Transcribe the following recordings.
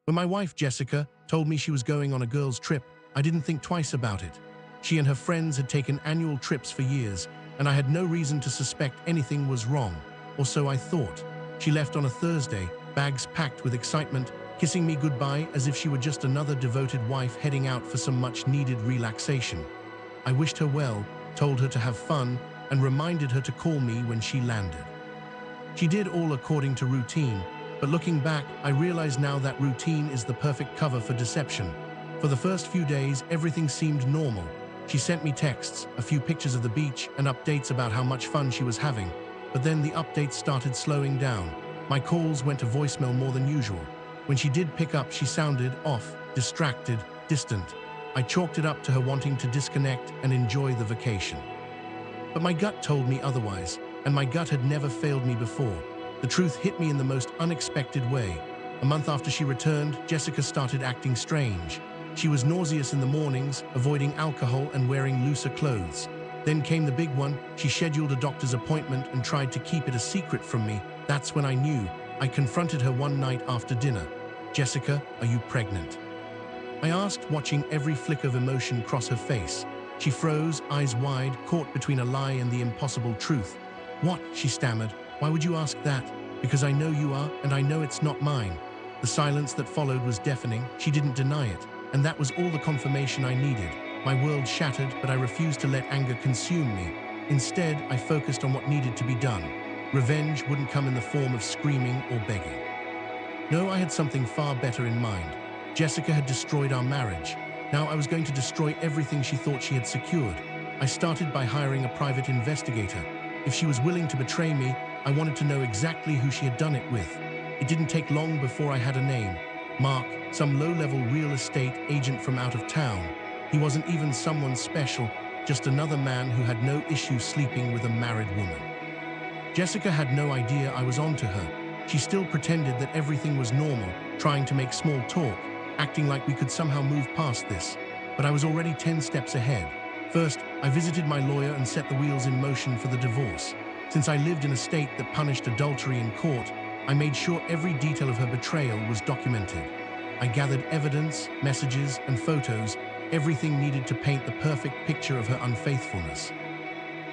When my wife, Jessica, told me she was going on a girls' trip, I didn't think twice about it. She and her friends had taken annual trips for years, and I had no reason to suspect anything was wrong, or so I thought. She left on a Thursday, bags packed with excitement, kissing me goodbye as if she were just another devoted wife heading out for some much-needed relaxation. I wished her well, told her to have fun, and reminded her to call me when she landed. She did all according to routine, but looking back, I realize now that routine is the perfect cover for deception. For the first few days, everything seemed normal. She sent me texts, a few pictures of the beach, and updates about how much fun she was having. But then the updates started slowing down. My calls went to voicemail more than usual. When she did pick up, she sounded off, distracted, distant. I chalked it up to her wanting to disconnect and enjoy the vacation. But my gut told me otherwise, and my gut had never failed me before. The truth hit me in the most unexpected way. A month after she returned, Jessica started acting strange. She was nauseous in the mornings, avoiding alcohol and wearing looser clothes. Then came the big one. She scheduled a doctor's appointment and tried to keep it a secret from me. That's when I knew. I confronted her one night after dinner. "Jessica, are you pregnant?" I asked, watching every flick of emotion cross her face. She froze, eyes wide, caught between a lie and the impossible truth. "What?" she stammered. "Why would you ask that?" "Because I know you are, and I know it's not mine." The silence that followed was deafening. She didn't deny it, and that was all the confirmation I needed. My world shattered, but I refused to let anger consume me. Instead, I focused on what needed to be done. Revenge wouldn't come in the form of screaming or begging. No, I had something far better in mind. Jessica had destroyed our marriage. Now I was going to destroy everything she thought she had secured. I started by hiring a private investigator. If she was willing to betray me, I wanted to know exactly who she had done it with. It didn't take long before I had a name. Mark, some low-level real estate agent from out of town. He wasn't even someone special, just another man who had no issue sleeping with a married woman. Jessica had no idea I was onto her. She still pretended that everything was normal, trying to make small talk, acting like we could somehow move past this. But I was already 10 steps ahead. First, I visited my lawyer and set the wheels in motion for the divorce. Since I lived in a state that punished adultery in court, I made sure every detail of her betrayal was documented. I gathered evidence, messages, and photos, everything needed to paint the perfect picture of her unfaithfulness.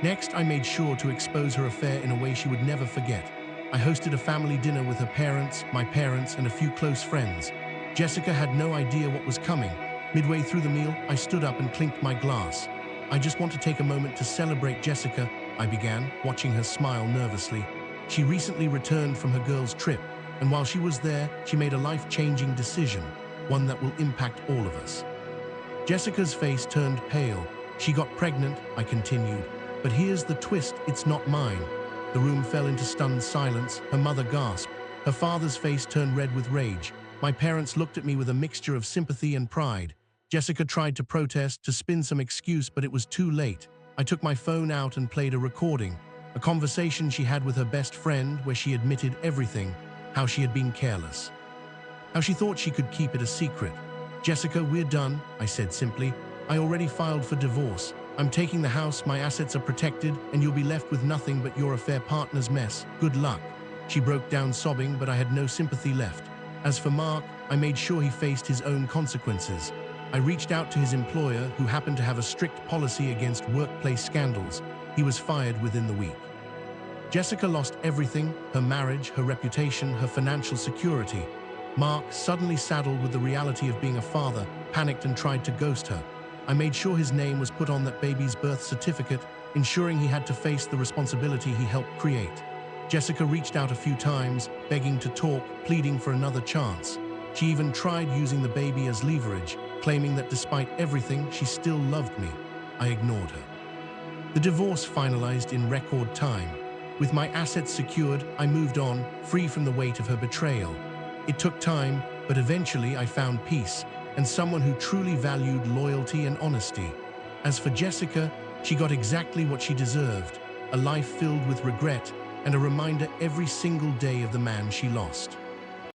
Next, I made sure to expose her affair in a way she would never forget. I hosted a family dinner with her parents, my parents, and a few close friends. Jessica had no idea what was coming. Midway through the meal, I stood up and clinked my glass. "I just want to take a moment to celebrate Jessica," I began, watching her smile nervously. She recently returned from her girls' trip, and while she was there, she made a life-changing decision, one that will impact all of us. Jessica's face turned pale. "She got pregnant," I continued. "But here's the twist, it's not mine." The room fell into stunned silence. Her mother gasped. Her father's face turned red with rage. My parents looked at me with a mixture of sympathy and pride. Jessica tried to protest, to spin some excuse, but it was too late. I took my phone out and played a recording, a conversation she had with her best friend where she admitted everything, how she had been careless, how she thought she could keep it a secret. "Jessica, we're done," I said simply. "I already filed for divorce. I'm taking the house, my assets are protected, and you'll be left with nothing but your affair partner's mess. Good luck." She broke down sobbing, but I had no sympathy left. As for Mark, I made sure he faced his own consequences. I reached out to his employer, who happened to have a strict policy against workplace scandals. He was fired within the week. Jessica lost everything, her marriage, her reputation, her financial security. Mark, suddenly saddled with the reality of being a father, panicked and tried to ghost her. I made sure his name was put on that baby's birth certificate, ensuring he had to face the responsibility he helped create. Jessica reached out a few times, begging to talk, pleading for another chance. She even tried using the baby as leverage, claiming that despite everything, she still loved me. I ignored her. The divorce finalized in record time. With my assets secured, I moved on, free from the weight of her betrayal. It took time, but eventually I found peace, and someone who truly valued loyalty and honesty. As for Jessica, she got exactly what she deserved, a life filled with regret and a reminder every single day of the man she lost.